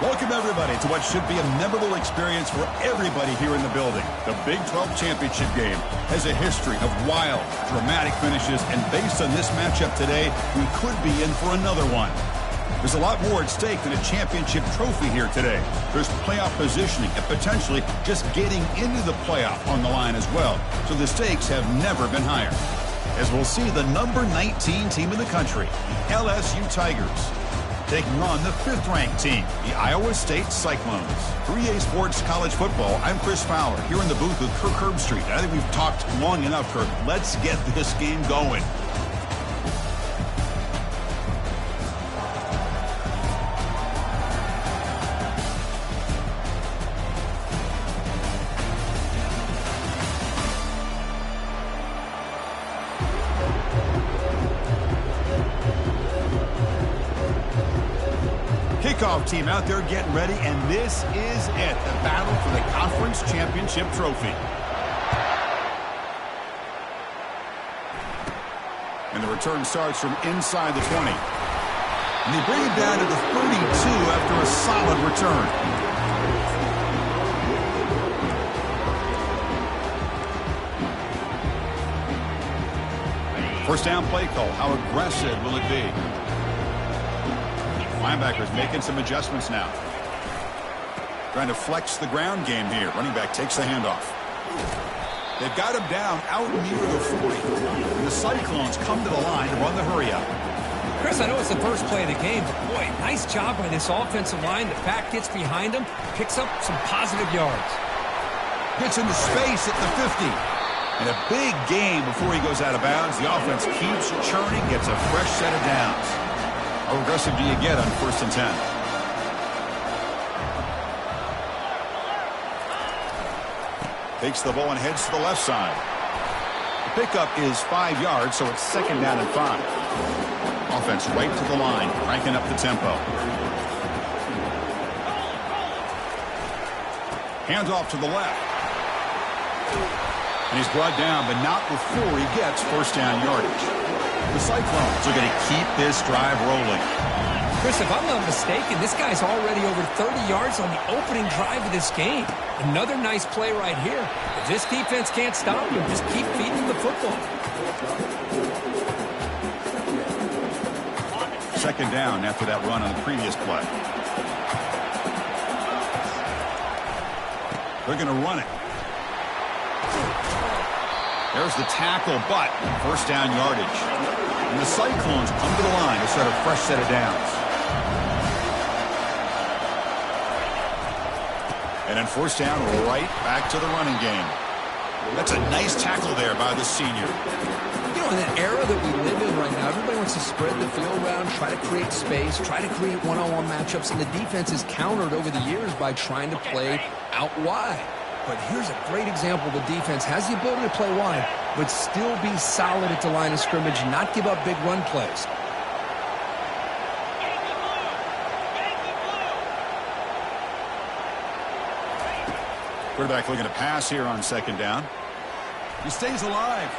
Welcome, everybody, to what should be a memorable experience for everybody here in the building. The Big 12 Championship game has a history of wild, dramatic finishes, and based on this matchup today, we could be in for another one. There's a lot more at stake than a championship trophy here today. There's playoff positioning and potentially just getting into the playoff on the line as well. So the stakes have never been higher. As we'll see the number 19 team in the country, the LSU Tigers, taking on the 5th-ranked team, the Iowa State Cyclones. For EA Sports College Football, I'm Chris Fowler, here in the booth with Kirk Herbstreit. I think we've talked long enough, Kirk. Let's get this game going. Kickoff team out there getting ready, and this is it, the battle for the conference championship trophy. And the return starts from inside the 20. And they bring it down to the 32 after a solid return. First down play call. How aggressive will it be? Linebackers making some adjustments now. Trying to flex the ground game here. Running back takes the handoff. They've got him down out near the 40. And the Cyclones come to the line to run the hurry up. Chris, I know it's the first play of the game, but boy, nice job by this offensive line. The back gets behind him, picks up some positive yards. Gets into space at the 50. And a big game before he goes out of bounds. The offense keeps churning, gets a fresh set of downs. How aggressive do you get on 1st and 10? Takes the ball and heads to the left side. The pickup is 5 yards, so it's 2nd down and 5. Offense right to the line, cranking up the tempo. Hands off to the left. And he's brought down, but not before he gets 1st down yardage. The Cyclones are going to keep this drive rolling. Chris, if I'm not mistaken, this guy's already over 30 yards on the opening drive of this game. Another nice play right here. If this defense can't stop him, just keep feeding the football. 2nd down after that run on the previous play. They're going to run it. There's the tackle, but 1st down yardage. And the Cyclones come to the line to set a fresh set of downs. And then 1st down, right back to the running game. That's a nice tackle there by the senior. You know, in that era that we live in right now, everybody wants to spread the field around, try to create space, try to create one-on-one matchups, and the defense is countered over the years by trying to play out wide. But here's a great example. The defense has the ability to play wide, but still be solid at the line of scrimmage and not give up big run plays. Quarterback looking to pass here on 2nd down. He stays alive.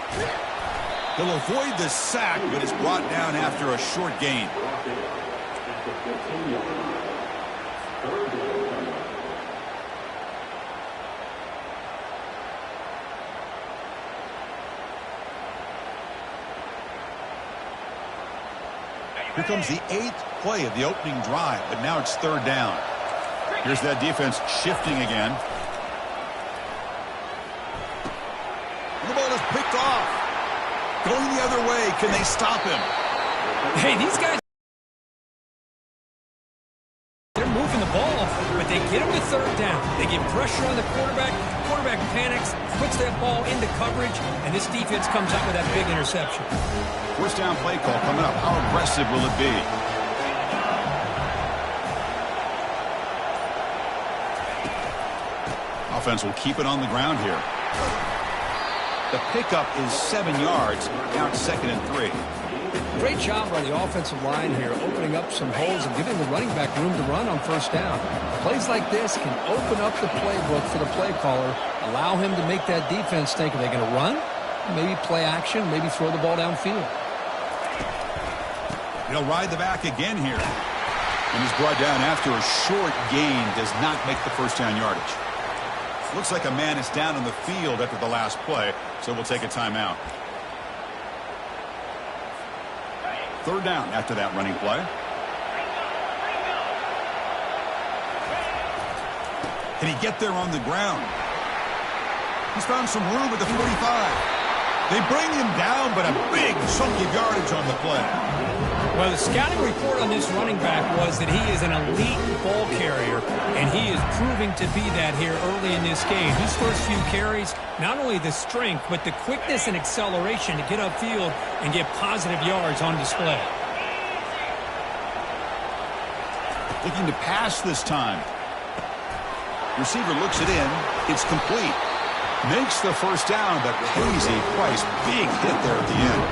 He'll avoid the sack, but is brought down after a short gain. Here comes the 8th play of the opening drive, but now it's 3rd down. Here's that defense shifting again. And the ball is picked off. Going the other way. Can they stop him? Hey, these guys, they're moving the ball, but they get him to 3rd down. They get pressure on the quarterback. Quarterback panics, puts that ball into coverage, and this defense comes up with that big interception. 1st down play call coming up. How aggressive will it be? Offense will keep it on the ground here. The pickup is 7 yards. Now it's 2nd and 3. Great job by the offensive line here, opening up some holes and giving the running back room to run on 1st down. Plays like this can open up the playbook for the play caller, allow him to make that defense think, are they going to run? Maybe play action, maybe throw the ball downfield. He'll ride the back again here. And he's brought down after a short gain. Does not make the first down yardage. Looks like a man is down on the field after the last play, so we'll take a timeout. Third down after that running play. Can he get there on the ground? He's found some room at the 45. They bring him down, but a big chunk of yardage on the play. Well, the scouting report on this running back was that he is an elite ball carrier, and he is proving to be that here early in this game. His first few carries, not only the strength, but the quickness and acceleration to get upfield and get positive yards on display. Looking to pass this time. Receiver looks it in. It's complete. Makes the first down, but pays a price. Big hit there at the end.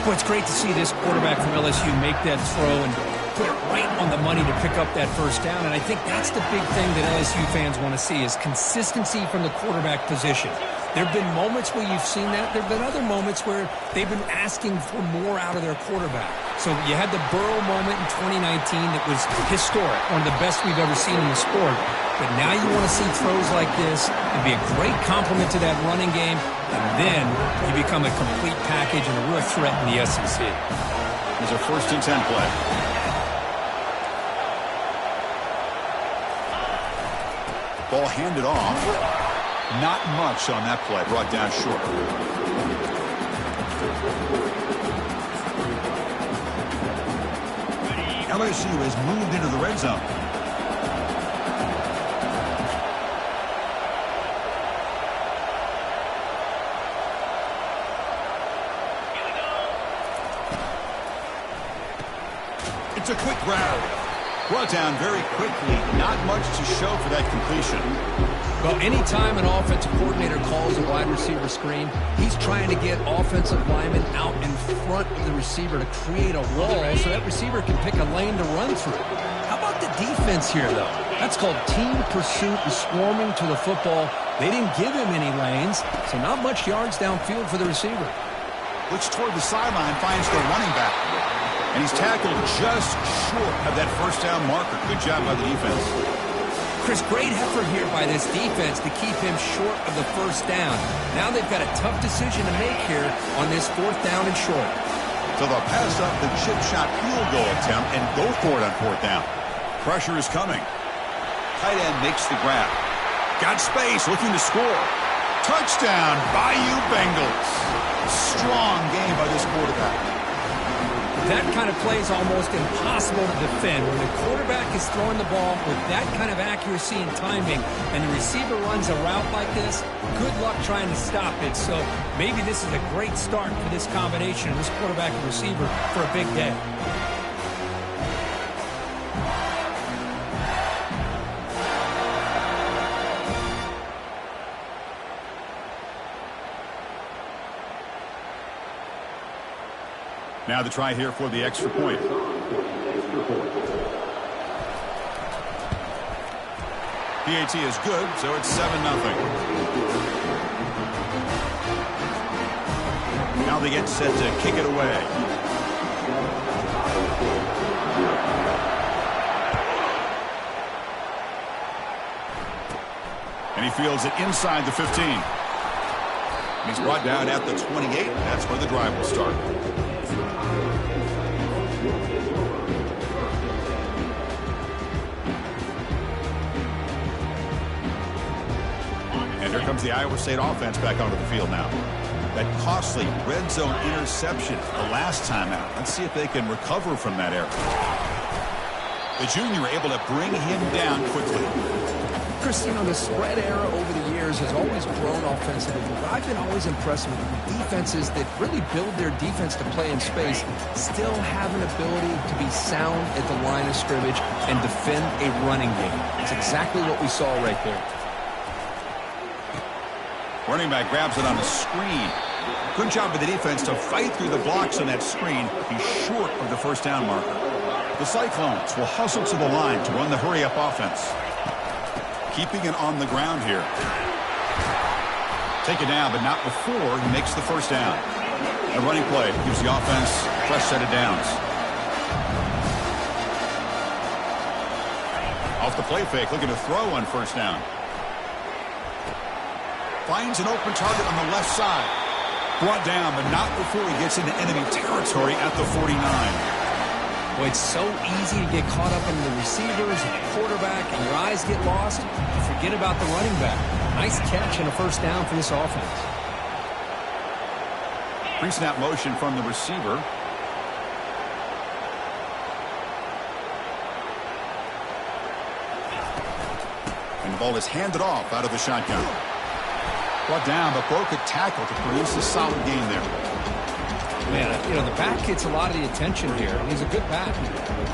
Well, it's great to see this quarterback from LSU make that throw and put it right on the money to pick up that first down. And I think that's the big thing that LSU fans want to see is consistency from the quarterback position. There have been moments where you've seen that. There have been other moments where they've been asking for more out of their quarterback. So you had the Burrow moment in 2019 that was historic, one of the best we've ever seen in the sport. But now you want to see throws like this and be a great complement to that running game, and then you become a complete package and a real threat in the SEC. Here's a 1st and 10 play. Ball handed off. Not much on that play. Brought down short. LSU has moved into the red zone. It's a quick grab. Brought down very quickly. Not much to show for that completion. Well, anytime an offensive coordinator calls a wide receiver screen, he's trying to get offensive linemen out in front of the receiver to create a wall so that receiver can pick a lane to run through. How about the defense here, though? That's called team pursuit and swarming to the football. They didn't give him any lanes, so not much yards downfield for the receiver. Looks toward the sideline, finds the running back. And he's tackled just short of that first down marker. Good job by the defense. Chris, great effort here by this defense to keep him short of the first down. Now they've got a tough decision to make here on this 4th down and short. So they'll pass up the chip shot field goal attempt and go for it on 4th down. Pressure is coming. Tight end makes the grab. Got space, looking to score. Touchdown, Bayou Bengals. Strong game by this quarterback. That kind of play is almost impossible to defend. When the quarterback is throwing the ball with that kind of accuracy and timing, and the receiver runs a route like this, good luck trying to stop it. So maybe this is a great start for this combination, this quarterback and receiver, for a big day. Now the try here for the extra point. PAT is good, so it's 7-0. Now they get set to kick it away. And he fields it inside the 15. And he's brought down at the 28. That's where the drive will start. And here comes the Iowa State offense back onto the field now. That costly red zone interception the last time out. Let's see if they can recover from that error. The junior able to bring him down quickly. Chris, you know, the spread era over the years has always grown offensively, but I've been always impressed with defenses that really build their defense to play in space, still have an ability to be sound at the line of scrimmage and defend a running game. It's exactly what we saw right there. Running back grabs it on the screen. Good job by the defense to fight through the blocks on that screen. He's short of the first down marker. The Cyclones will hustle to the line to run the hurry-up offense. Keeping it on the ground here. Take it down, but not before he makes the first down. A running play gives the offense a fresh set of downs. Off the play fake, looking to throw on first down. Finds an open target on the left side. Brought down, but not before he gets into enemy territory at the 49. Boy, it's so easy to get caught up in the receivers and the quarterback, and your eyes get lost. You forget about the running back. Nice catch and a first down for this offense. Pre-snap motion from the receiver. And the ball is handed off out of the shotgun. Brought down, but broke a tackle to produce a solid gain there. Man, you know, the back gets a lot of the attention here. He's a good back.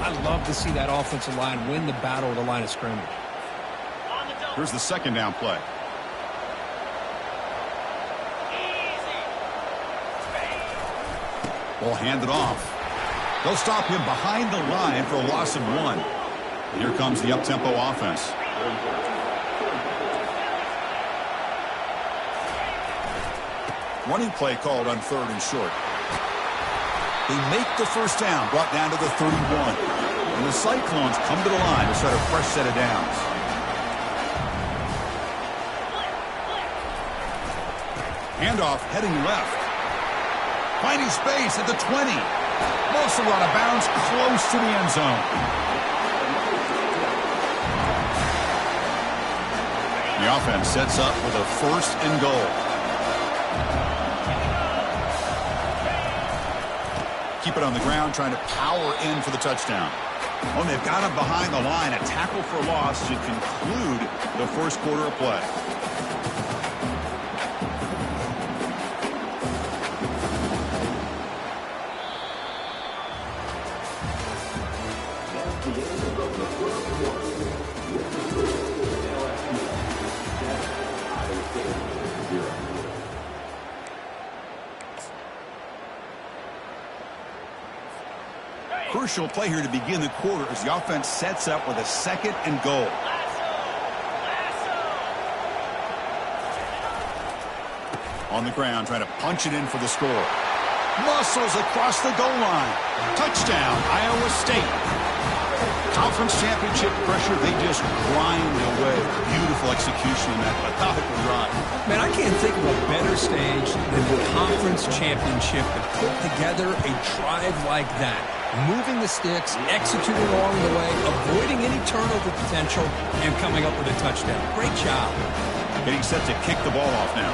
I love to see that offensive line win the battle of the line of scrimmage. Here's the second down play. Ball handed off. They'll stop him behind the line for a loss of 1. And here comes the up-tempo offense. Running play called on 3rd and short. They make the first down, brought down to the 31. And the Cyclones come to the line to start a fresh set of downs. Handoff heading left. Finding space at the 20. Mostly out of bounds, close to the end zone. The offense sets up with a 1st and goal. Keep it on the ground, trying to power in for the touchdown. Oh, they've got him behind the line. A tackle for loss to conclude the first quarter of play. Crucial play here to begin the quarter as the offense sets up with a 2nd and goal. On the ground, trying to punch it in for the score. Muscles across the goal line. Touchdown, Iowa State. Conference championship pressure, they just grind away. Beautiful execution in that methodical drive. Man, I can't think of a better stage than the conference championship to put together a drive like that. Moving the sticks, executing along the way, avoiding any turnover potential, and coming up with a touchdown. Great job. Getting set to kick the ball off now.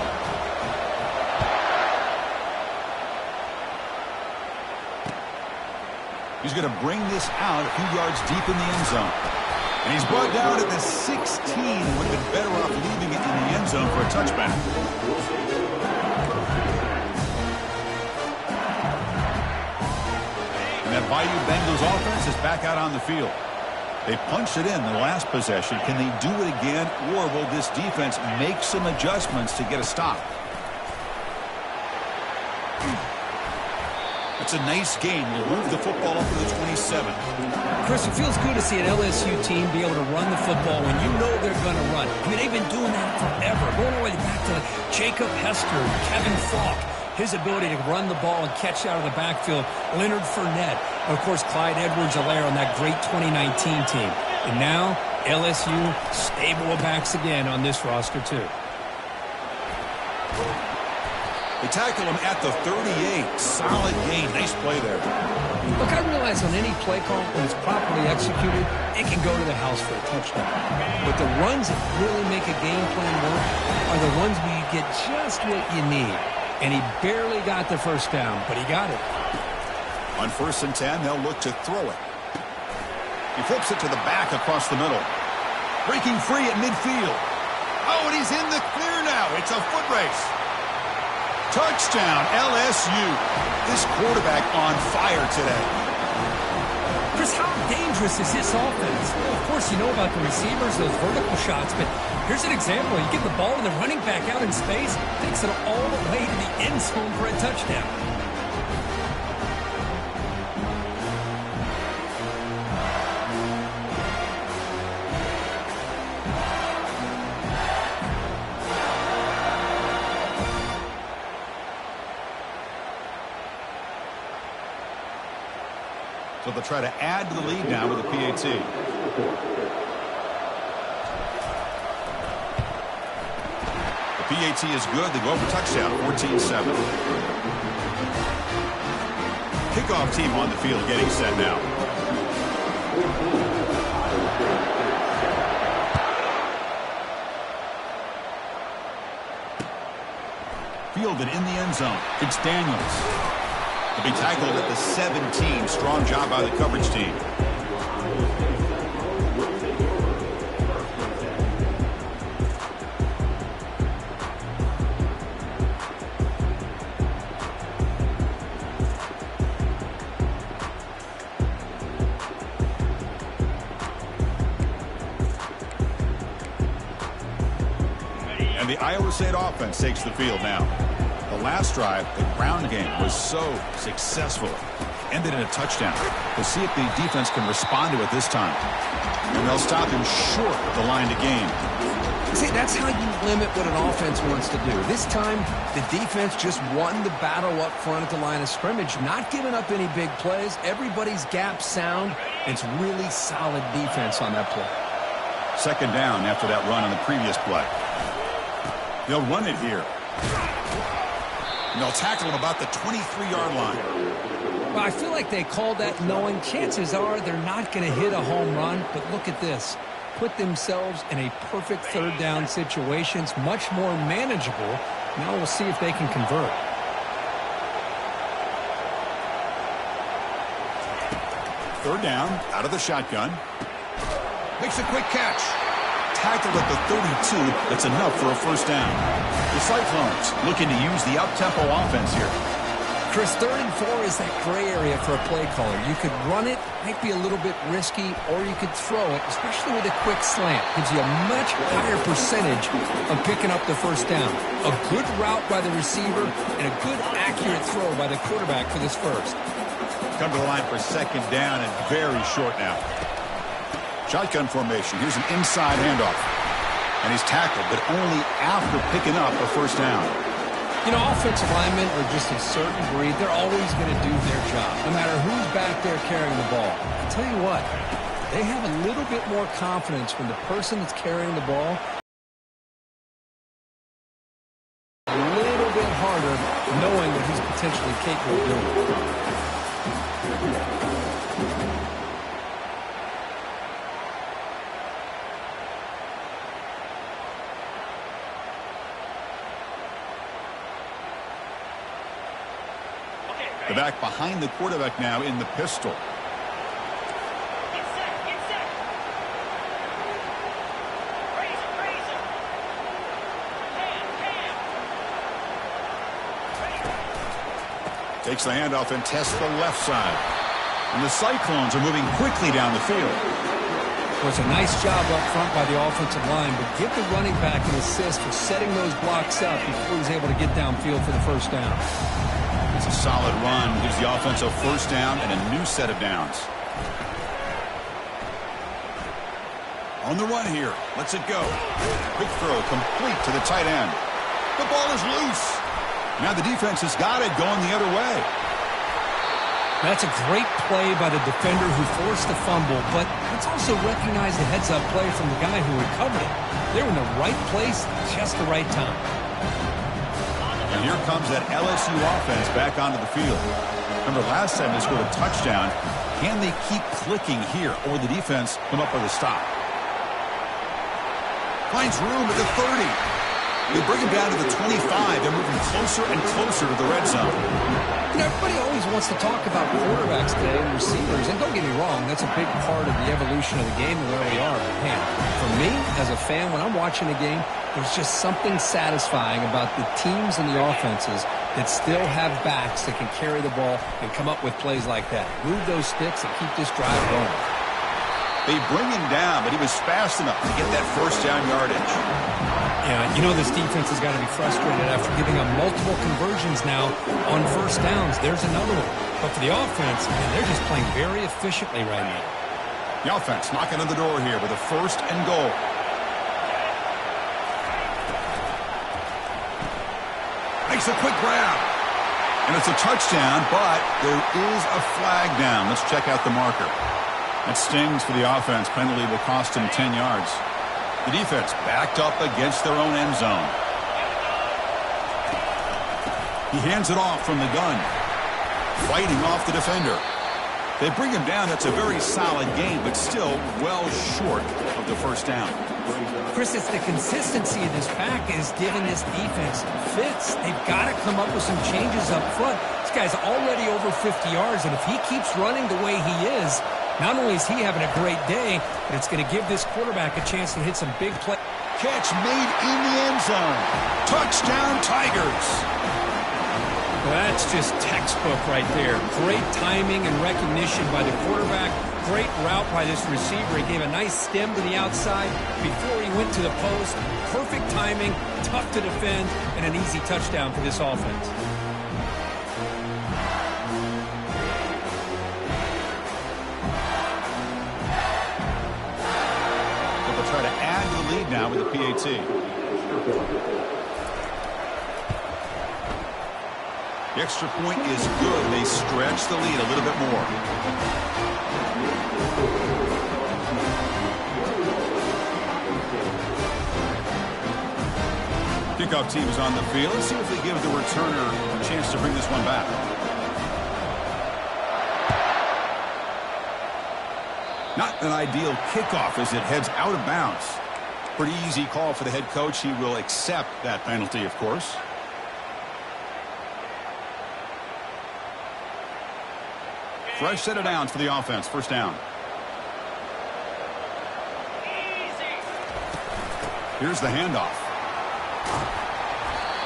He's going to bring this out a few yards deep in the end zone. And he's brought down at the 16. Would have been better off leaving it in the end zone for a touchback. And that Bayou Bengals offense is back out on the field. They punched it in the last possession. Can they do it again, or will this defense make some adjustments to get a stop? It's a nice game. We'll move the football up to the 27. Chris, it feels good to see an LSU team be able to run the football when you know they're going to run. I mean, they've been doing that forever. Going all the way back to Jacob Hester, Kevin Falk. His ability to run the ball and catch out of the backfield. Leonard Fournette. And, of course, Clyde Edwards-Helaire on that great 2019 team. And now, LSU stable of backs again on this roster, too. They tackle him at the 38. Solid gain. Nice play there. Look, I realize on any play call, when it's properly executed, it can go to the house for a touchdown. But the runs that really make a game plan work are the ones where you get just what you need. And he barely got the first down, but he got it. On 1st and 10, they'll look to throw it. He flips it to the back across the middle. Breaking free at midfield. Oh, and he's in the clear now. It's a foot race. Touchdown, LSU. This quarterback on fire today. Chris, how dangerous is this offense? Well, of course, you know about the receivers, those vertical shots, but here's an example. You get the ball and the running back out in space, takes it all the way to the end zone for a touchdown. So they'll try to add to the lead now with a PAT. The PAT is good. They go for touchdown, 14-7. Kickoff team on the field getting set now. Fielded in the end zone. It's Daniels. To be tackled at the 17. Strong job by the coverage team. And the Iowa State offense takes the field now. The last drive, the ground game, was so successful. Ended in a touchdown. We'll see if the defense can respond to it this time. And they'll stop him short of the line to gain. See, that's how you limit what an offense wants to do. This time, the defense just won the battle up front at the line of scrimmage, not giving up any big plays. Everybody's gap sound. It's really solid defense on that play. Second down after that run on the previous play. They'll run it here. And they'll tackle him about the 23-yard line. Well, I feel like they called that knowing chances are they're not going to hit a home run. But look at this. Put themselves in a perfect third down situation. It's much more manageable. Now we'll see if they can convert. Third down, out of the shotgun. Makes a quick catch. Tackled at the 32. That's enough for a first down. The Cyclones looking to use the up-tempo offense here. Chris, 3rd and 4 is that gray area for a play caller. You could run it, might be a little bit risky, or you could throw it, especially with a quick slant. Gives you a much higher percentage of picking up the first down. A good route by the receiver and a good accurate throw by the quarterback for this first. Come to the line for second down and very short now. Shotgun formation. Here's an inside handoff. And he's tackled, but only after picking up a first down. You know, offensive linemen are just a certain breed. They're always going to do their job, no matter who's back there carrying the ball. I'll tell you what, they have a little bit more confidence when the person that's carrying the ball a little bit harder knowing what he's potentially capable of doing. The back behind the quarterback now in the pistol. Get set. Raise him. Hand. Takes the handoff and tests the left side. And the Cyclones are moving quickly down the field. Well, it's a nice job up front by the offensive line, but give the running back an assist for setting those blocks up before he's able to get downfield for the first down. It's a solid run. Gives the offense a first down and a new set of downs. On the run here. Lets it go. Quick throw complete to the tight end. The ball is loose. Now the defense has got it going the other way. That's a great play by the defender who forced the fumble, but let's also recognize the heads-up play from the guy who recovered it. They're in the right place, just the right time. And here comes that LSU offense back onto the field. Remember, last time they scored a touchdown. Can they keep clicking here, or the defense come up with a stop? Finds room at the 30. They bring him down to the 25. They're moving closer and closer to the red zone. You know, everybody always wants to talk about quarterbacks today and receivers, and don't get me wrong, that's a big part of the evolution of the game and where we are. Man, for me, as a fan, when I'm watching a game, there's just something satisfying about the teams and the offenses that still have backs that can carry the ball and come up with plays like that. Move those sticks and keep this drive going. They bring him down, but he was fast enough to get that first down yardage. Yeah, you know this defense has got to be frustrated after giving up multiple conversions now on first downs. There's another one. But for the offense, man, they're just playing very efficiently right now. The offense knocking on the door here with a first and goal. Makes a quick grab. And it's a touchdown, but there is a flag down. Let's check out the marker. That stings for the offense. Penalty will cost him 10 yards. The defense backed up against their own end zone. He hands it off from the gun. Fighting off the defender. They bring him down. That's a very solid game, but still well short of the first down. Chris, it's the consistency of this pack is giving this defense fits. They've got to come up with some changes up front. This guy's already over 50 yards, and if he keeps running the way he is, not only is he having a great day, but it's going to give this quarterback a chance to hit some big plays. Catch made in the end zone. Touchdown, Tigers. Well, that's just textbook right there. Great timing and recognition by the quarterback. Great route by this receiver. He gave a nice stem to the outside before he went to the post. Perfect timing, tough to defend, and an easy touchdown for this offense. They'll try to add to the lead now with the PAT. The extra point is good. They stretch the lead a little bit more. Kickoff team is on the field. Let's see if they give the returner a chance to bring this one back. Not an ideal kickoff as it heads out of bounds. Pretty easy call for the head coach. He will accept that penalty, of course. Fresh set of downs for the offense. First down. Here's the handoff.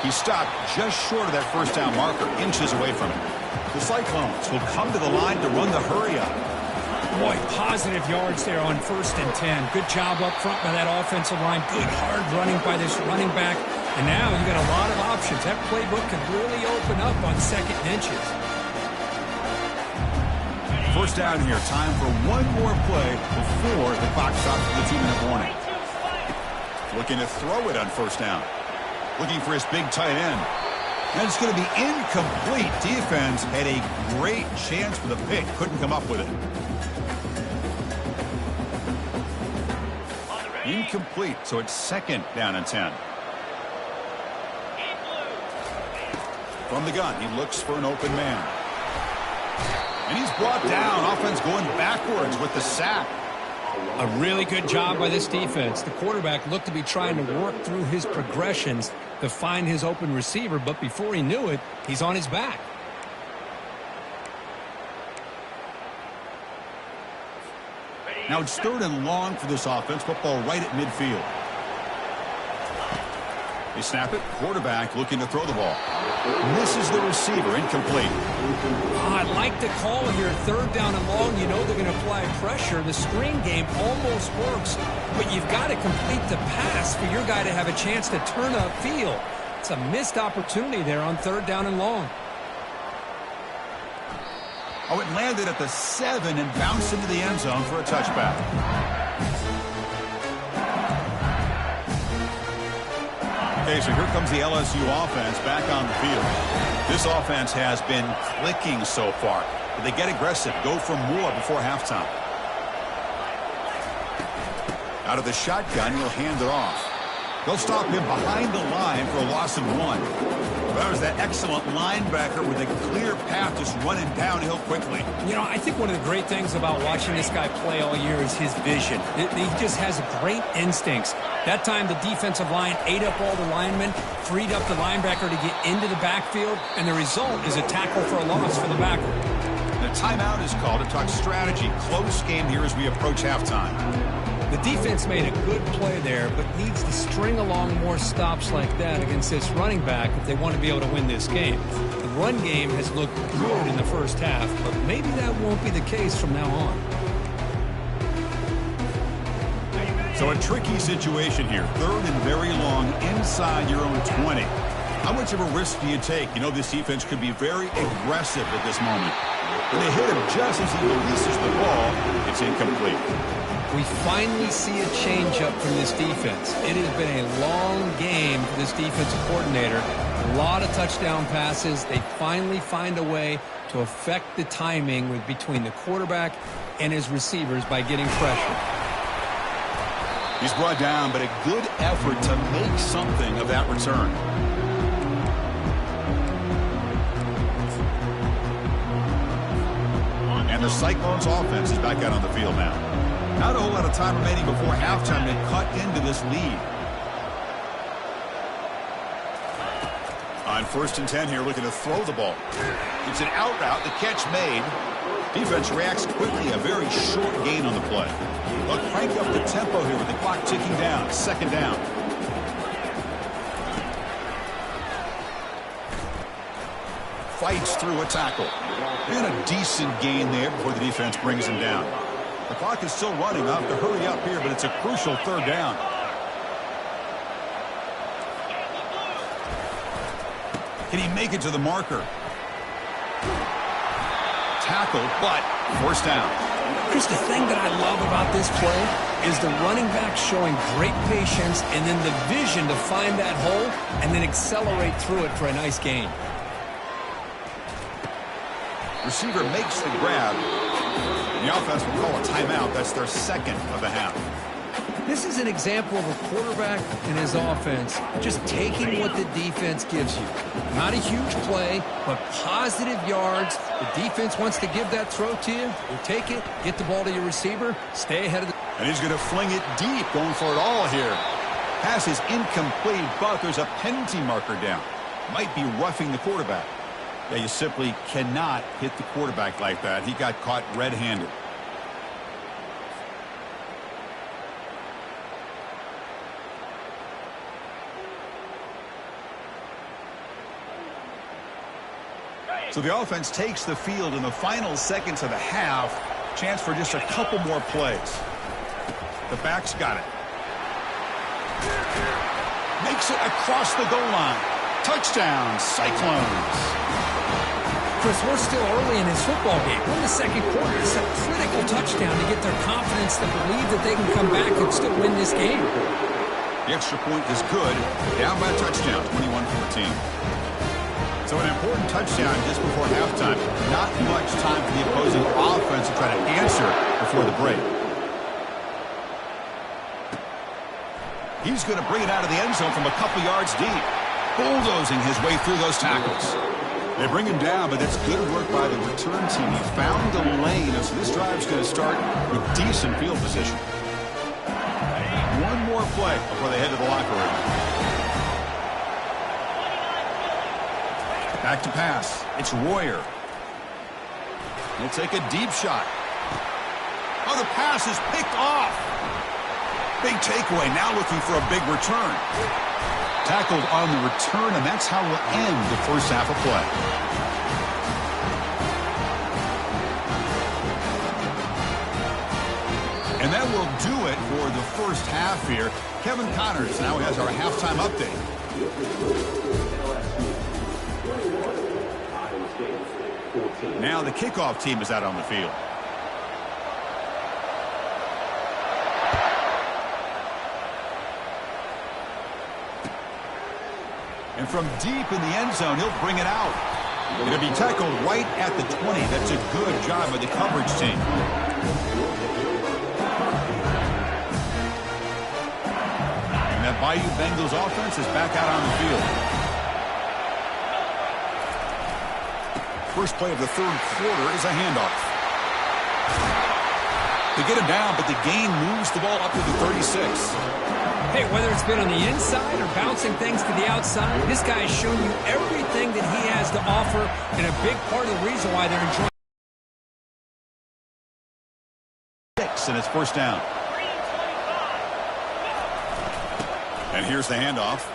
He stopped just short of that first down marker, inches away from it. The Cyclones will come to the line to run the hurry up. Boy, positive yards there on 1st and 10. Good job up front by that offensive line. Good hard running by this running back. And now you got a lot of options. That playbook can really open up on 2nd and inches. First down here. Time for one more play before the clock stops for the 2-minute warning. Looking to throw it on first down. Looking for his big tight end. And it's going to be incomplete. Defense had a great chance for the pick. Couldn't come up with it. Incomplete. So it's 2nd down and 10. From the gun, he looks for an open man. And he's brought down. Offense going backwards with the sack. A really good job by this defense. The quarterback looked to be trying to work through his progressions to find his open receiver, but before he knew it, he's on his back. Now it's 3rd and long for this offense. Football right at midfield. They snap it. Quarterback looking to throw the ball. Misses the receiver. Incomplete. I like the call here. 3rd down and long. You know they're going to apply pressure. The screen game almost works, but you've got to complete the pass for your guy to have a chance to turn upfield. It's a missed opportunity there on 3rd down and long. Oh, it landed at the 7 and bounced into the end zone for a touchback. Okay, so here comes the LSU offense back on the field. This offense has been clicking so far. But they get aggressive, go for more before halftime. Out of the shotgun, he'll hand it off. They'll stop him behind the line for a loss of 1. That was that excellent linebacker with a clear path just running downhill quickly. You know, I think one of the great things about watching this guy play all year is his vision. He just has great instincts. That time, the defensive line ate up all the linemen, freed up the linebacker to get into the backfield, and the result is a tackle for a loss for the backer. The timeout is called to talk strategy. Close game here as we approach halftime. The defense made a good play there, but needs to string along more stops like that against this running back if they want to be able to win this game. The run game has looked good in the first half, but maybe that won't be the case from now on. So a tricky situation here. 3rd and very long inside your own 20. How much of a risk do you take? You know this defense could be very aggressive at this moment. When they hit him just as he releases the ball, it's incomplete. We finally see a changeup from this defense. It has been a long game for this defensive coordinator. A lot of touchdown passes. They finally find a way to affect the timing between the quarterback and his receivers by getting pressure. He's brought down, but a good effort to make something of that return. And the Cyclones offense is back out on the field now. Not a whole lot of time remaining before halftime to cut into this lead. On 1st and 10 here, looking to throw the ball. It's an out route, the catch made. Defense reacts quickly, a very short gain on the play. They'll crank up the tempo here with the clock ticking down. 2nd down. Fights through a tackle. And a decent gain there before the defense brings him down. The clock is still running. I'll have to hurry up here, but it's a crucial 3rd down. Can he make it to the marker? Tackle, but 1st down. Chris, the thing that I love about this play is the running back showing great patience and then the vision to find that hole and then accelerate through it for a nice gain. Receiver makes the grab. The offense will call a timeout. That's their 2nd of the half. This is an example of a quarterback and his offense just taking what the defense gives you. Not a huge play, but positive yards. The defense wants to give that throw to you. You take it, get the ball to your receiver, stay ahead of the... And he's going to fling it deep, going for it all here. Pass is incomplete, but there's a penalty marker down. Might be roughing the quarterback. Yeah, you simply cannot hit the quarterback like that. He got caught red-handed. So the offense takes the field in the final seconds of the half. Chance for just a couple more plays. The back's got it. Makes it across the goal line. Touchdown, Cyclones. Chris, we're still early in this football game. We're in the 2nd quarter. It's a critical touchdown to get their confidence to believe that they can come back and still win this game. The extra point is good. Down by a touchdown, 21-14. So an important touchdown just before halftime. Not much time for the opposing offense to try to answer before the break. He's going to bring it out of the end zone from a couple yards deep. Bulldozing his way through those tackles. They bring him down, but that's good work by the return team. He found the lane, and so this drive's going to start with decent field position. One more play before they head to the locker room. Back to pass. It's Royer. He'll take a deep shot. Oh, the pass is picked off. Big takeaway, now looking for a big return. Tackled on the return, and that's how we'll end the first half of play. And that will do it for the first half here. Kevin Connors now has our halftime update. Now the kickoff team is out on the field. And from deep in the end zone, he'll bring it out. It'll be tackled right at the 20. That's a good job by the coverage team. And that Bayou Bengals offense is back out on the field. First play of the 3rd quarter is a handoff. They get him down, but the gain moves the ball up to the 36. Hey, whether it's been on the inside or bouncing things to the outside, this guy has shown you everything that he has to offer, and a big part of the reason why they're enjoying. And it's 1st down. And here's the handoff.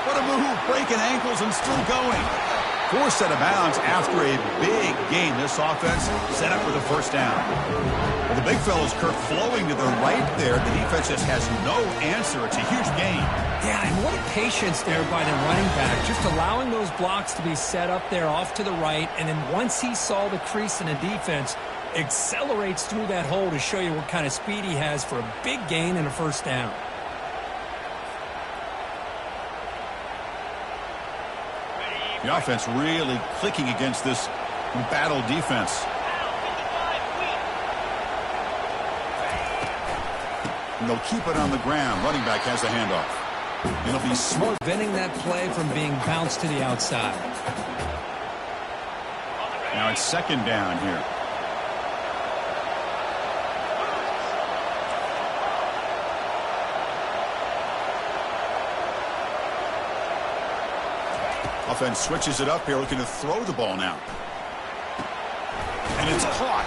What a move, breaking ankles and still going. Forced out of bounds after a big gain. This offense set up with a 1st down. Well, the big fella's Kirk flowing to the right there. The defense just has no answer. It's a huge gain. Yeah, and what a patience there by the running back. Just allowing those blocks to be set up there off to the right. And then once he saw the crease in the defense, accelerates through that hole to show you what kind of speed he has for a big gain and a 1st down. The offense really clicking against this battle defense. And they'll keep it on the ground. Running back has the handoff. It'll be smart. Preventing that play from being bounced to the outside. Now it's second down here. Offense switches it up here, looking to throw the ball now. And it's caught.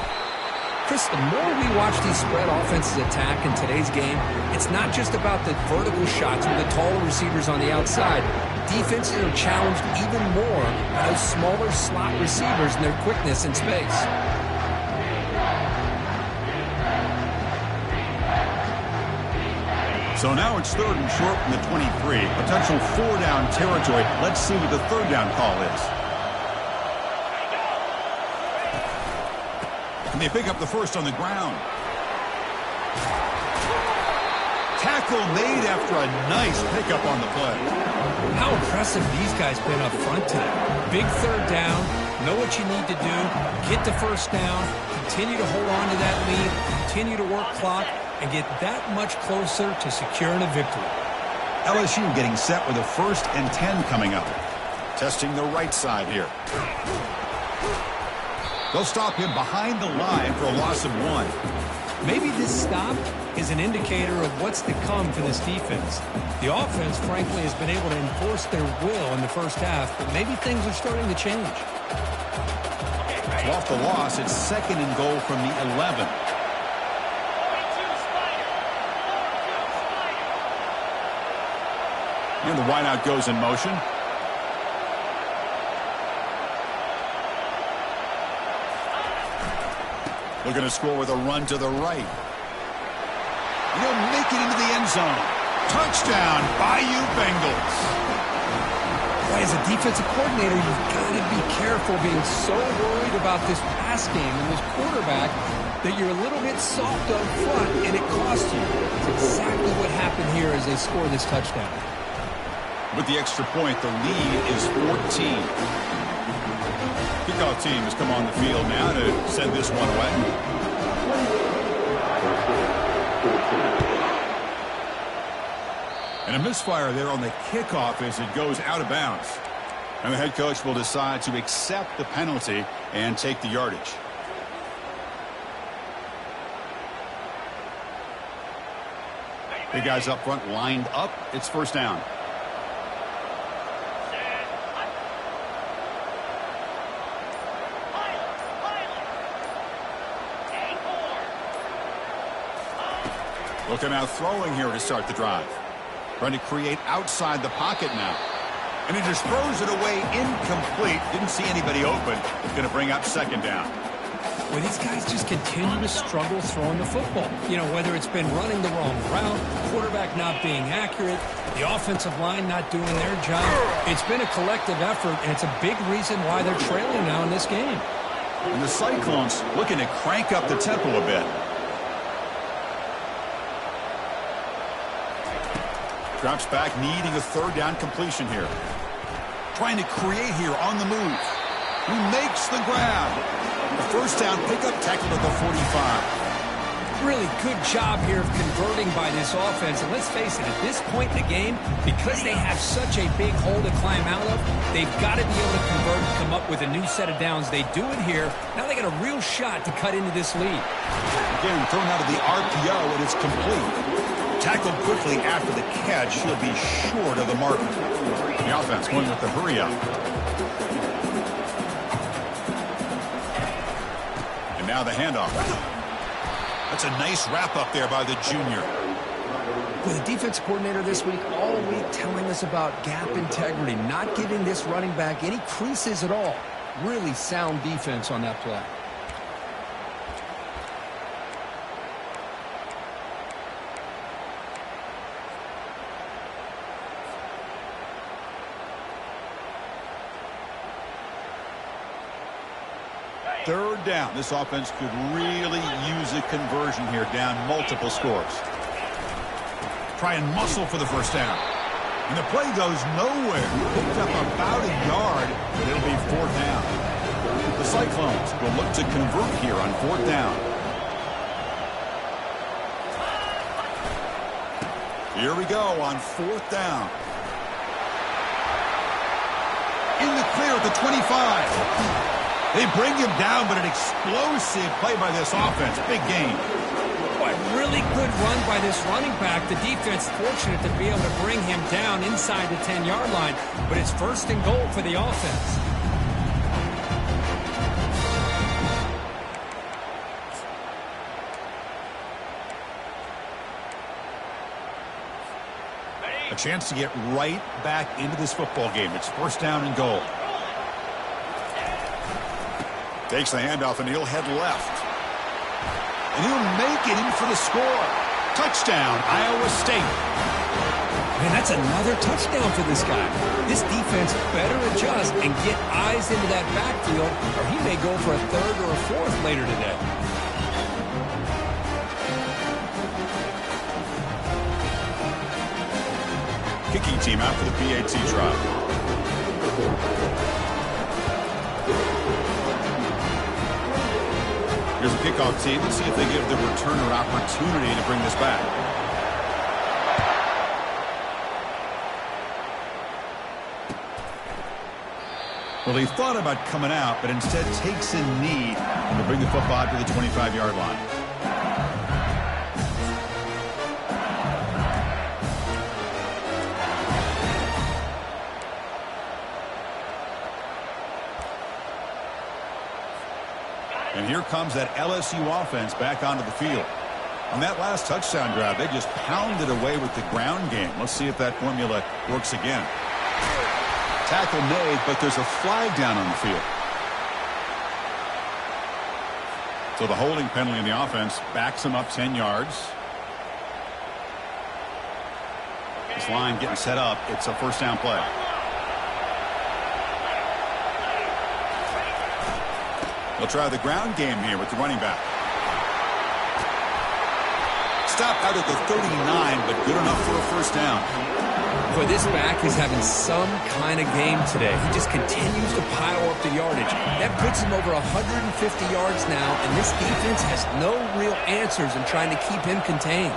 Chris, the more we watch these spread offenses attack in today's game, it's not just about the vertical shots with the taller receivers on the outside. Defenses are challenged even more by those smaller slot receivers and their quickness in space. So now it's third and short from the 23. Potential four-down territory. Let's see what the third down call is. And they pick up the first on the ground. Tackle made after a nice pickup on the play. How impressive these guys been up front today. Big third down, know what you need to do, get the first down, continue to hold on to that lead, continue to work clock, and get that much closer to securing a victory. LSU getting set with a 1st and 10 coming up. Testing the right side here. They'll stop him behind the line for a loss of 1. Maybe this stop is an indicator of what's to come for this defense. The offense, frankly, has been able to enforce their will in the first half, but maybe things are starting to change. So off the loss, it's 2nd and goal from the 11. And the wideout goes in motion. Looking to score with a run to the right. And he'll make it into the end zone. Touchdown, Bayou Bengals. Boy, as a defensive coordinator, you've got to be careful being so worried about this pass game and this quarterback that you're a little bit soft up front and it costs you. It's exactly what happened here as they score this touchdown. With the extra point, the lead is 14. Kickoff team has come on the field now to send this one away. And a misfire there on the kickoff as it goes out of bounds. And the head coach will decide to accept the penalty and take the yardage. Big guys up front lined up. It's first down. Looking out throwing here to start the drive. Trying to create outside the pocket now. And he just throws it away incomplete. Didn't see anybody open. It's going to bring up second down. Well, these guys just continue to struggle throwing the football. You know, whether it's been running the wrong route, quarterback not being accurate, the offensive line not doing their job. It's been a collective effort, and it's a big reason why they're trailing now in this game. And the Cyclones looking to crank up the tempo a bit. Drops back, needing a third down completion here. Trying to create here on the move. He makes the grab. The first down pickup, tackled at the 45. Really good job here of converting by this offense. And let's face it, at this point in the game, because they have such a big hole to climb out of, they've got to be able to convert and come up with a new set of downs. They do it here. Now they got a real shot to cut into this lead. Again, thrown out of the RPO, and it's complete. Tackled quickly after the catch. He'll be short of the marker. The offense going with the hurry up. And now the handoff. That's a nice wrap up there by the junior. With the defense coordinator this week, all week telling us about gap integrity, not giving this running back any creases at all. Really sound defense on that play. Third down. This offense could really use a conversion here, down multiple scores. Try and muscle for the first down. And the play goes nowhere. Picked up about a yard, but it'll be fourth down. The Cyclones will look to convert here on fourth down. Here we go on fourth down. In the clear at the 25. They bring him down, but an explosive play by this offense. Big gain. Boy, really good run by this running back. The defense fortunate to be able to bring him down inside the 10-yard line, but it's first and goal for the offense. A chance to get right back into this football game. It's first down and goal. Takes the handoff, and he'll head left. And he'll make it in for the score. Touchdown, Iowa State. Man, that's another touchdown for this guy. This defense better adjust and get eyes into that backfield, or he may go for a third or a fourth later today. Kicking team out for the PAT drive. Here's a kickoff team. Let's see if they give the returner opportunity to bring this back. Well, he thought about coming out, but instead takes a knee to bring the football out to the 25-yard line. And here comes that LSU offense back onto the field. On that last touchdown drive, they just pounded away with the ground game. Let's see if that formula works again. Tackle made, but there's a flag down on the field. So the holding penalty in the offense backs him up 10 yards. This line getting set up. It's a first down play. They'll try the ground game here with the running back. Stop out at the 39, but good enough for a first down. Boy, this back is having some kind of game today. He just continues to pile up the yardage. That puts him over 150 yards now, and this defense has no real answers in trying to keep him contained.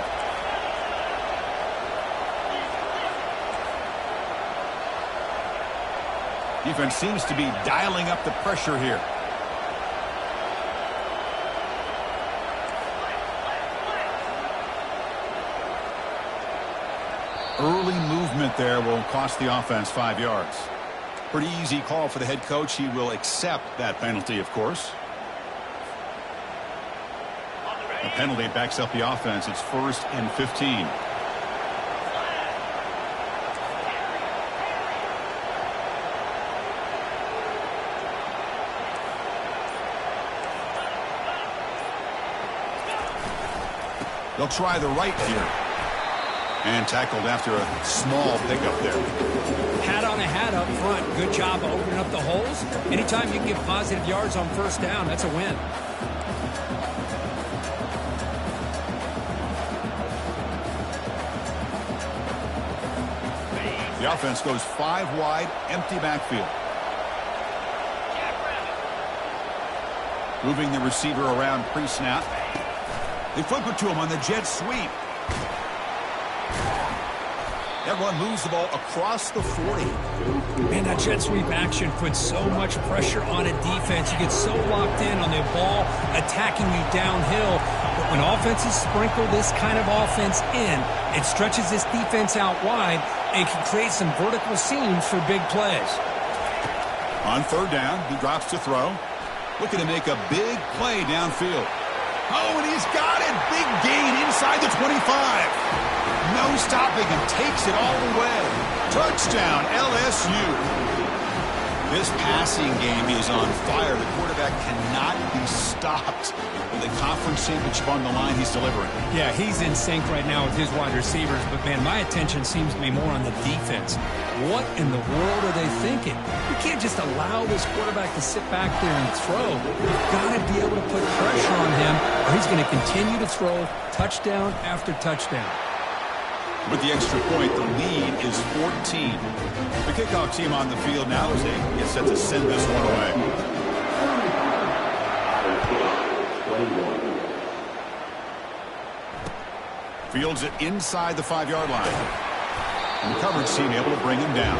Defense seems to be dialing up the pressure here. Early movement there will cost the offense 5 yards. Pretty easy call for the head coach. He will accept that penalty, of course. The penalty backs up the offense. It's 1st and 15. They'll try the right here. And tackled after a small pickup there. Hat on a hat up front. Good job of opening up the holes. Anytime you can get positive yards on first down, that's a win. The offense goes 5 wide, empty backfield. Moving the receiver around pre-snap. They flip it to him on the jet sweep. That run moves the ball across the 40. Man, that jet sweep action puts so much pressure on a defense. You get so locked in on the ball attacking you downhill. But when offenses sprinkle this kind of offense in, it stretches this defense out wide and can create some vertical seams for big plays. On 3rd down, he drops to throw. Looking to make a big play downfield. Oh, and he's got it. Big gain inside the 25. No stopping him. Takes it all the way. Touchdown, LSU. This passing game is on fire. The quarterback cannot be stopped. With a conference championship on the line, he's delivering. Yeah, he's in sync right now with his wide receivers. But, man, my attention seems to be more on the defense. What in the world are they thinking? You can't just allow this quarterback to sit back there and throw. You've got to be able to put pressure on him, or he's going to continue to throw touchdown after touchdown. With the extra point, the lead is 14. The kickoff team on the field now as they get set to send this one away. Fields it inside the 5-yard line. And the coverage team able to bring him down.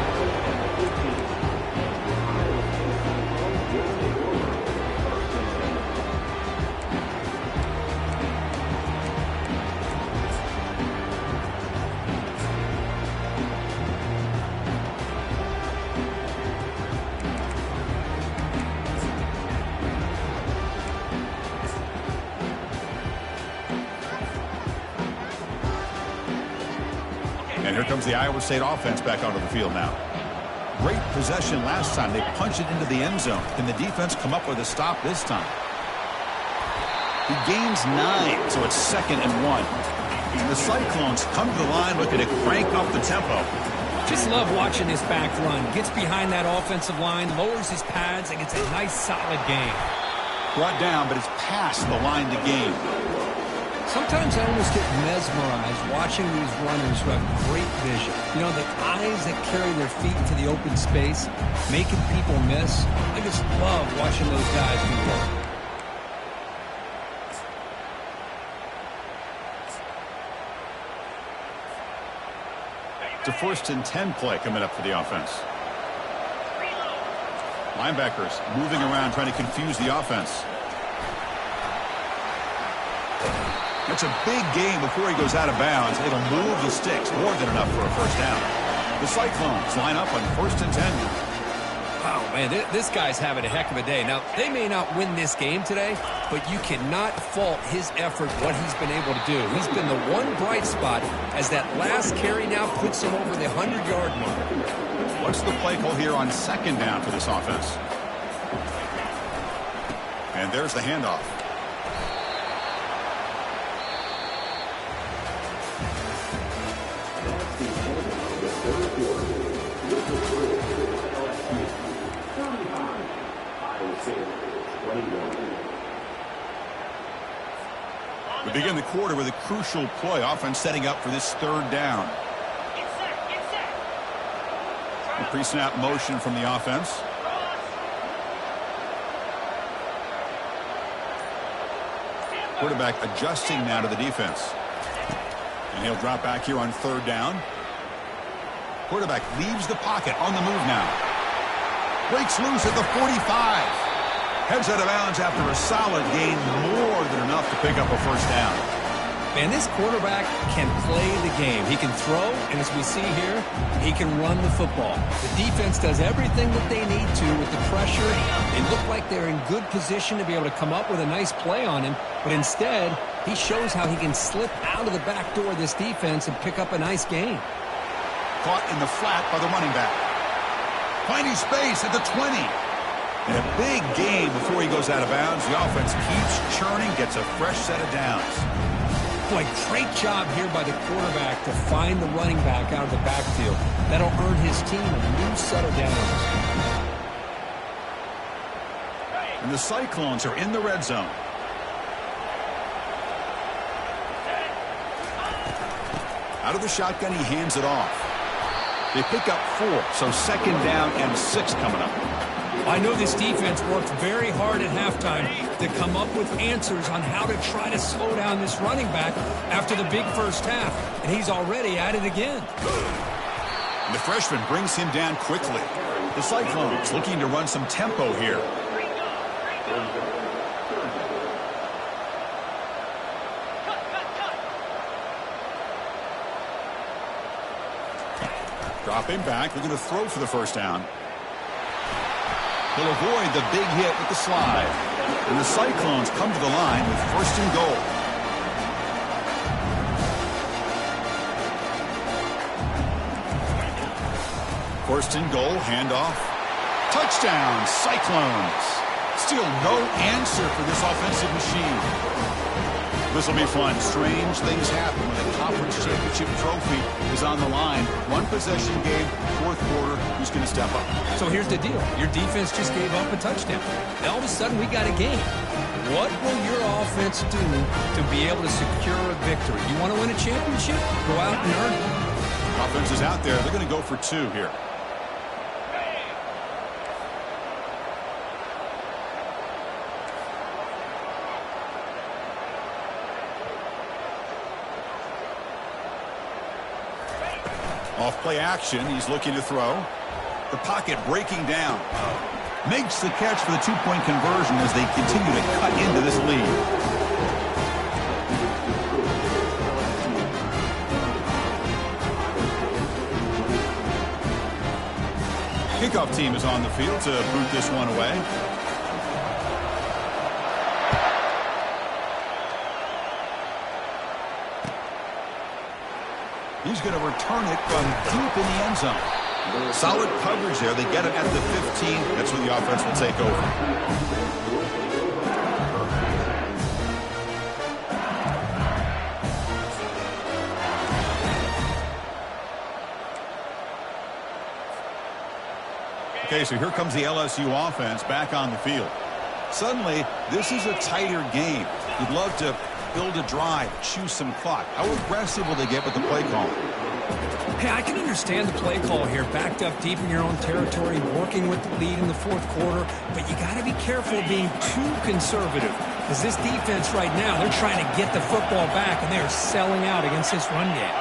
comes the Iowa State offense back onto the field now. Great possession last time. They punched it into the end zone. Can the defense come up with a stop this time? He gains 9, so it's 2nd and 1. The Cyclones come to the line looking to crank up the tempo. Just love watching this back run. Gets behind that offensive line, lowers his pads, and gets a nice solid gain. Brought down, but it's past the line to gain. Sometimes I almost get mesmerized watching these runners who have great vision. You know, the eyes that carry their feet into the open space, making people miss. I just love watching those guys do work. It's a 1st and 10 play coming up for the offense. Linebackers moving around trying to confuse the offense. That's a big gain before he goes out of bounds. It'll move the sticks more than enough for a first down. The Cyclones line up on 1st and 10. Wow, man, this guy's having a heck of a day. Now, they may not win this game today, but you cannot fault his effort, what he's been able to do. He's been the one bright spot as that last carry now puts him over the 100-yard mark. What's the play call here on 2nd down for this offense? And there's the handoff. We begin the quarter with a crucial play. Offense setting up for this 3rd down. The pre-snap motion from the offense. Quarterback adjusting now to the defense. And he'll drop back here on 3rd down. Quarterback leaves the pocket on the move now. Breaks loose at the 45. Heads out of bounds after a solid gain, more than enough to pick up a first down. Man, this quarterback can play the game. He can throw, and as we see here, he can run the football. The defense does everything that they need to with the pressure. They look like they're in good position to be able to come up with a nice play on him, but instead, he shows how he can slip out of the back door of this defense and pick up a nice gain. Caught in the flat by the running back. Finding space at the 20. And a big gain before he goes out of bounds. The offense keeps churning, gets a fresh set of downs. Boy, great job here by the quarterback to find the running back out of the backfield. That'll earn his team a new set of downs. And the Cyclones are in the red zone. Out of the shotgun, he hands it off. They pick up 4, so 2nd down and 6 coming up. I know this defense worked very hard at halftime to come up with answers on how to try to slow down this running back after the big first half, and he's already at it again. And the freshman brings him down quickly. The Cyclones looking to run some tempo here. Dropping back, looking to throw for the first down. He'll avoid the big hit with the slide. And the Cyclones come to the line with 1st and goal. First and goal, handoff. Touchdown, Cyclones. Still no answer for this offensive machine. This will be fun. Strange things happen when the conference championship trophy is on the line. One possession game, 4th quarter. Who's going to step up? So here's the deal. Your defense just gave up a touchdown. Now all of a sudden we got a game. What will your offense do to be able to secure a victory? You want to win a championship? Go out and earn it. Offense is out there. They're going to go for 2 here. Off play action, he's looking to throw. The pocket breaking down. Makes the catch for the 2-point conversion as they continue to cut into this lead. Kickoff team is on the field to boot this one away. He's going to return it from deep in the end zone. Solid coverage there. They get him at the 15. That's where the offense will take over. Okay, so here comes the LSU offense back on the field. Suddenly, this is a tighter game. You'd love to build a drive, choose some clock. How aggressive will they get with the play call? Hey, I can understand the play call here, backed up deep in your own territory, working with the lead in the fourth quarter, but you got to be careful of being too conservative, because this defense right now, they're trying to get the football back, and they're selling out against this run game.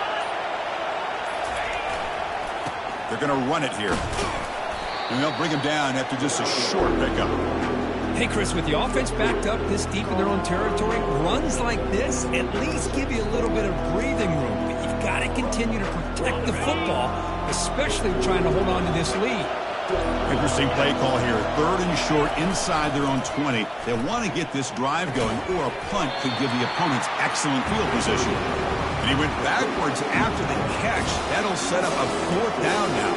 They're going to run it here. And they'll bring him down after just a short pickup. Hey, Chris, with the offense backed up this deep in their own territory, runs like this at least give you a little bit of breathing room. But you've got to continue to protect the football, especially trying to hold on to this lead. Interesting play call here. 3rd and short inside their own 20. They want to get this drive going, or a punt could give the opponents excellent field position. And he went backwards after the catch. That'll set up a 4th down now.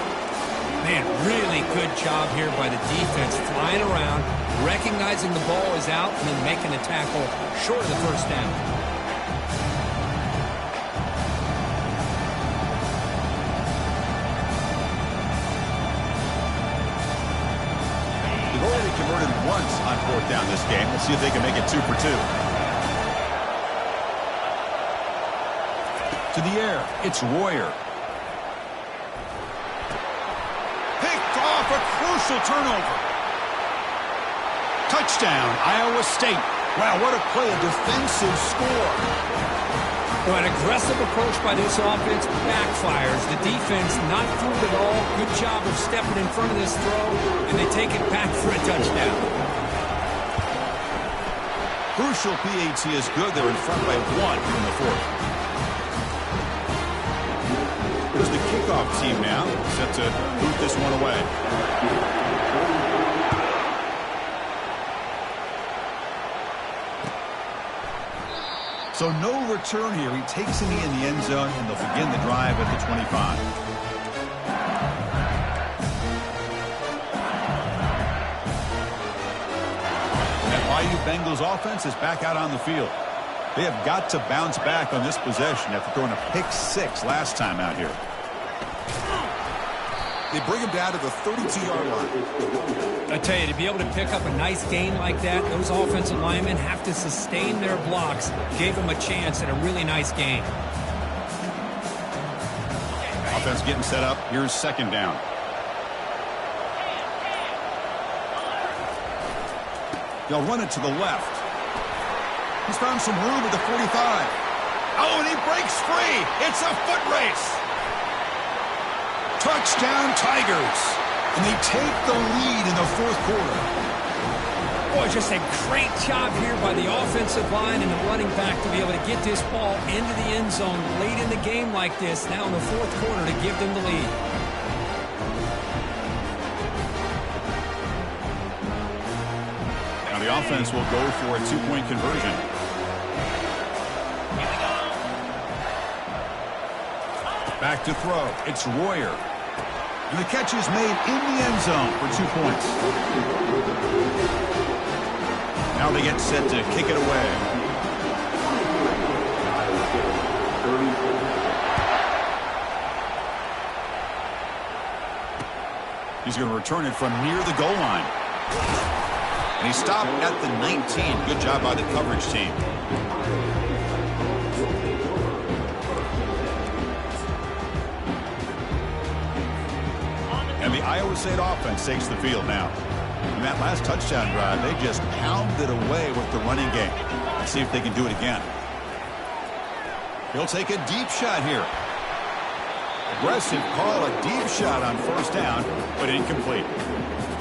Man, really good job here by the defense, flying around, recognizing the ball is out, and then making a tackle short of the first down. They've already converted once on 4th down this game. Let's see if they can make it 2 for 2. To the air, it's Royer. A crucial turnover. Touchdown, Iowa State. Wow, what a play, a defensive score. Well, an aggressive approach by this offense backfires. The defense not fooled at all. Good job of stepping in front of this throw, and they take it back for a touchdown. Crucial PAT is good. They're in front by 1 in the 4th. Here's the kickoff team now, set to boot this one away. So no return here. He takes it in the end zone, and they'll begin the drive at the 25. And that Bayou Bengals offense is back out on the field. They have got to bounce back on this possession after throwing a pick 6 last time out here. They bring him down to the 32-yard line. I tell you, to be able to pick up a nice gain like that, those offensive linemen have to sustain their blocks. Gave them a chance at a really nice gain. Offense getting set up. Here's 2nd down. They'll run it to the left. He's found some room at the 45. Oh, and he breaks free. It's a foot race. Touchdown, Tigers. And they take the lead in the 4th quarter. Boy, just a great job here by the offensive line and the running back to be able to get this ball into the end zone late in the game like this, now in the 4th quarter, to give them the lead. Now the offense will go for a 2-point conversion. Back to throw. It's Royer. And the catch is made in the end zone for 2 points. Now they get set to kick it away. He's going to return it from near the goal line. And he stopped at the 19. Good job by the coverage team. And the Iowa State offense takes the field now. In that last touchdown drive, they just pounded away with the running game. Let's see if they can do it again. He'll take a deep shot here. Aggressive call, a deep shot on 1st down, but incomplete.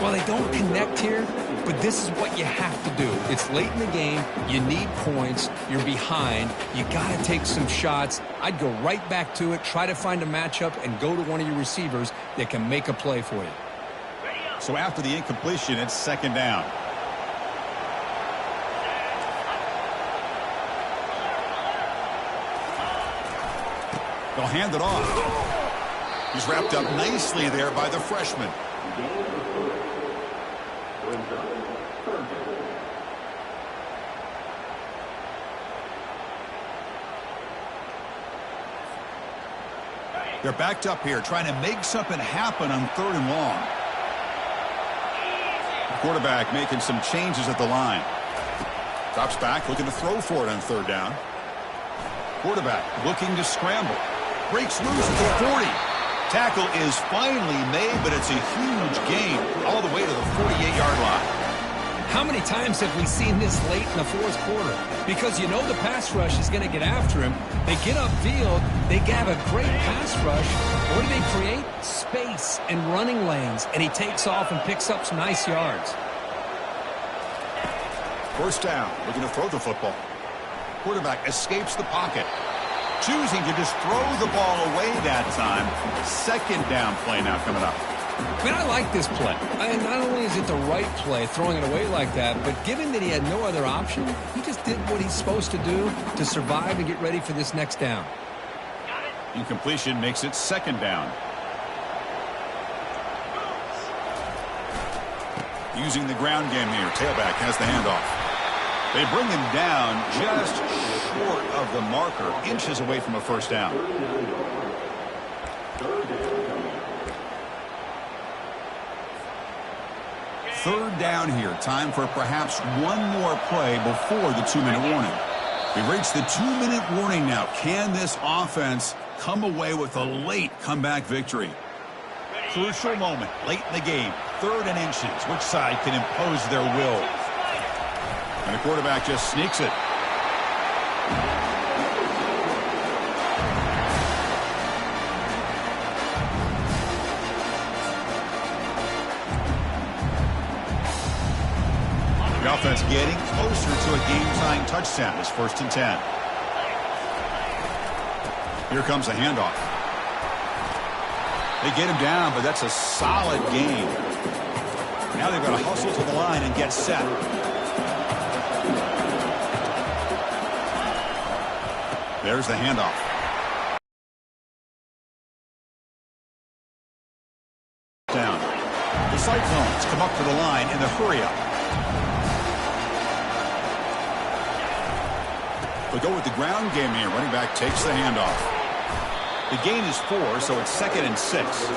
Well, they don't connect here, but this is what you have to do. It's late in the game. You need points. You're behind. You got to take some shots. I'd go right back to it, try to find a matchup, and go to one of your receivers that can make a play for you. So after the incompletion, it's 2nd down. They'll hand it off. He's wrapped up nicely there by the freshman. They're backed up here, trying to make something happen on 3rd and long. The quarterback making some changes at the line. Drops back, looking to throw for it on 3rd down. Quarterback looking to scramble. Breaks loose at the 40. Tackle is finally made, but it's a huge gain all the way to the 48-yard line. How many times have we seen this late in the 4th quarter? Because you know the pass rush is going to get after him. They get upfield. They have a great pass rush. What do they create? Space and running lanes. And he takes off and picks up some nice yards. 1st down. Looking to throw the football. Quarterback escapes the pocket. Choosing to just throw the ball away that time. 2nd down play now coming up. I mean, I like this play. Not only is it the right play, throwing it away like that, but given that he had no other option, he just did what he's supposed to do to survive and get ready for this next down. Incompletion makes it 2nd down. Using the ground game here. Tailback has the handoff. They bring him down just short of the marker, inches away from a 1st down. Third down here. Time for perhaps one more play before the 2-minute warning. We've reached the 2-minute warning now. Can this offense come away with a late comeback victory? Crucial moment late in the game. 3rd and inches. Which side can impose their will? And the quarterback just sneaks it. The offense getting closer to a game-tying touchdown. It's 1st and 10. Here comes a handoff. They get him down, but that's a solid gain. Now they've got to hustle to the line and get set. There's the handoff. Down. The Cyclones come up to the line in the hurry-up. They'll go with the ground game here. Running back takes the handoff. The gain is 4, so it's 2nd and 6.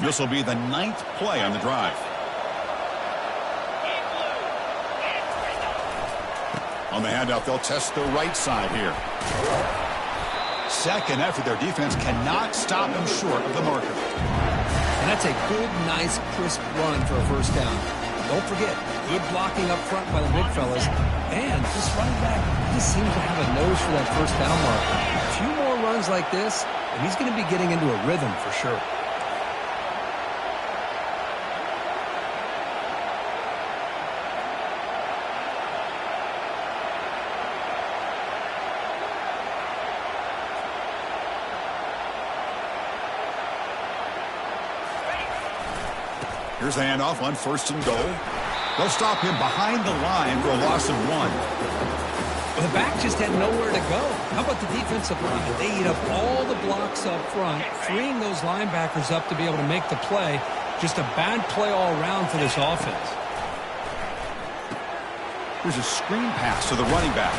This will be the 9th play on the drive. On the handoff, they'll test the right side here. 2nd effort. Their defense cannot stop them short of the marker. And that's a good, nice, crisp run for a 1st down. Don't forget, good blocking up front by the big fellas. And this running back just seems to have a nose for that 1st down marker. A few more runs like this, and he's going to be getting into a rhythm for sure. Here's the handoff on 1st and goal. They'll stop him behind the line for a loss of 1. Well, the back just had nowhere to go. How about the defensive line? They eat up all the blocks up front, freeing those linebackers up to be able to make the play. Just a bad play all around for this offense. There's a screen pass to the running back.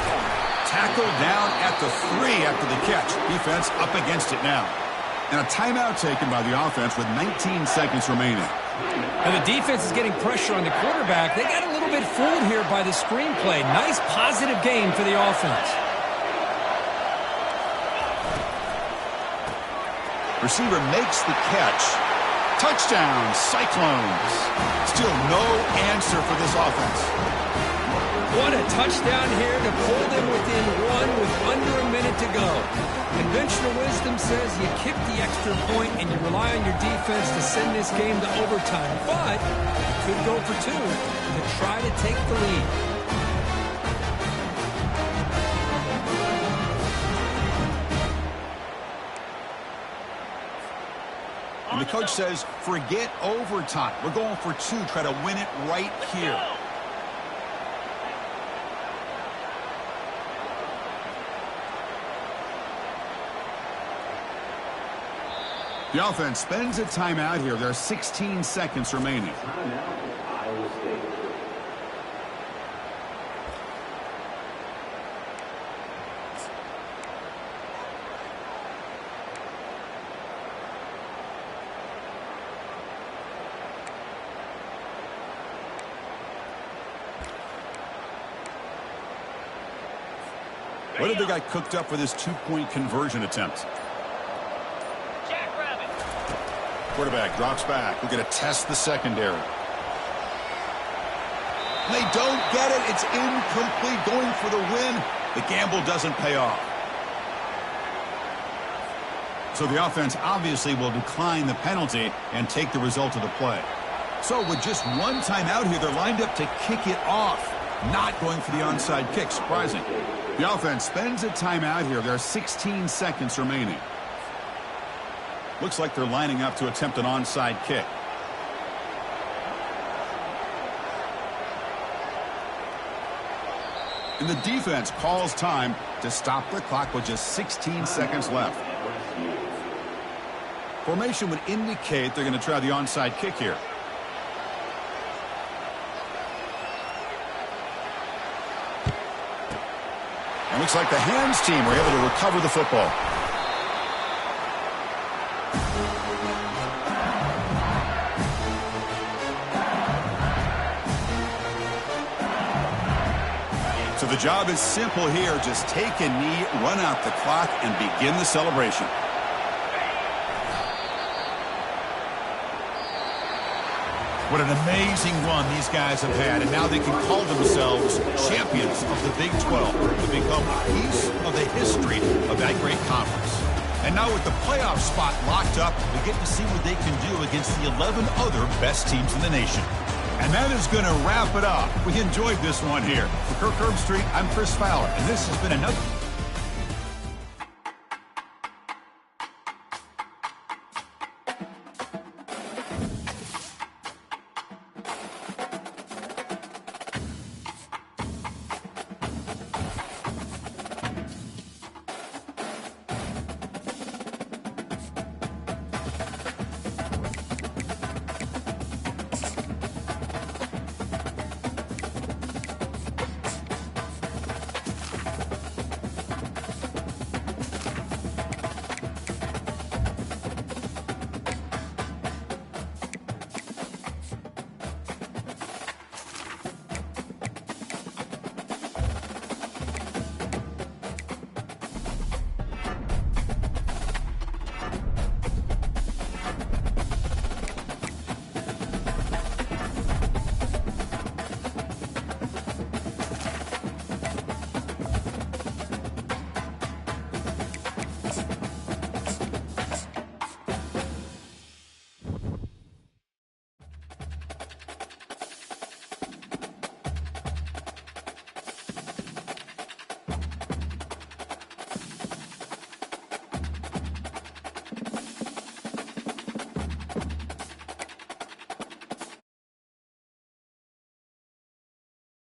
Tackled down at the 3 after the catch. Defense up against it now. And a timeout taken by the offense with 19 seconds remaining. And the defense is getting pressure on the quarterback. They got a little bit fooled here by the screenplay. Nice positive game for the offense. Receiver makes the catch. Touchdown, Cyclones. Still no answer for this offense. What a touchdown here to pull them within 1 with under a minute to go. Conventional wisdom says you kick the extra point and you rely on your defense to send this game to overtime. But you could go for 2 to try to take the lead. coach says, forget overtime. We're going for 2. Try to win it right here. The offense spends a timeout here. There are 16 seconds remaining. What have they got cooked up for this 2-point conversion attempt? Jackrabbit. Quarterback drops back. We're going to test the secondary. They don't get it. It's incomplete. Going for the win. The gamble doesn't pay off. So the offense obviously will decline the penalty and take the result of the play. So with just one timeout here, they're lined up to kick it off. Not going for the onside kick. Surprising. The offense spends a timeout here. There are 16 seconds remaining. Looks like they're lining up to attempt an onside kick. And the defense calls time to stop the clock with just 16 seconds left. Formation would indicate they're going to try the onside kick here. And looks like the hands team were able to recover the football. So the job is simple here. Just take a knee, run out the clock, and begin the celebration. What an amazing run these guys have had, and now they can call themselves champions of the Big 12 to become a piece of the history of that great conference. And now with the playoff spot locked up, we get to see what they can do against the 11 other best teams in the nation. And that is going to wrap it up. We enjoyed this one here. For Kirk Herbstreit, I'm Chris Fowler, and this has been another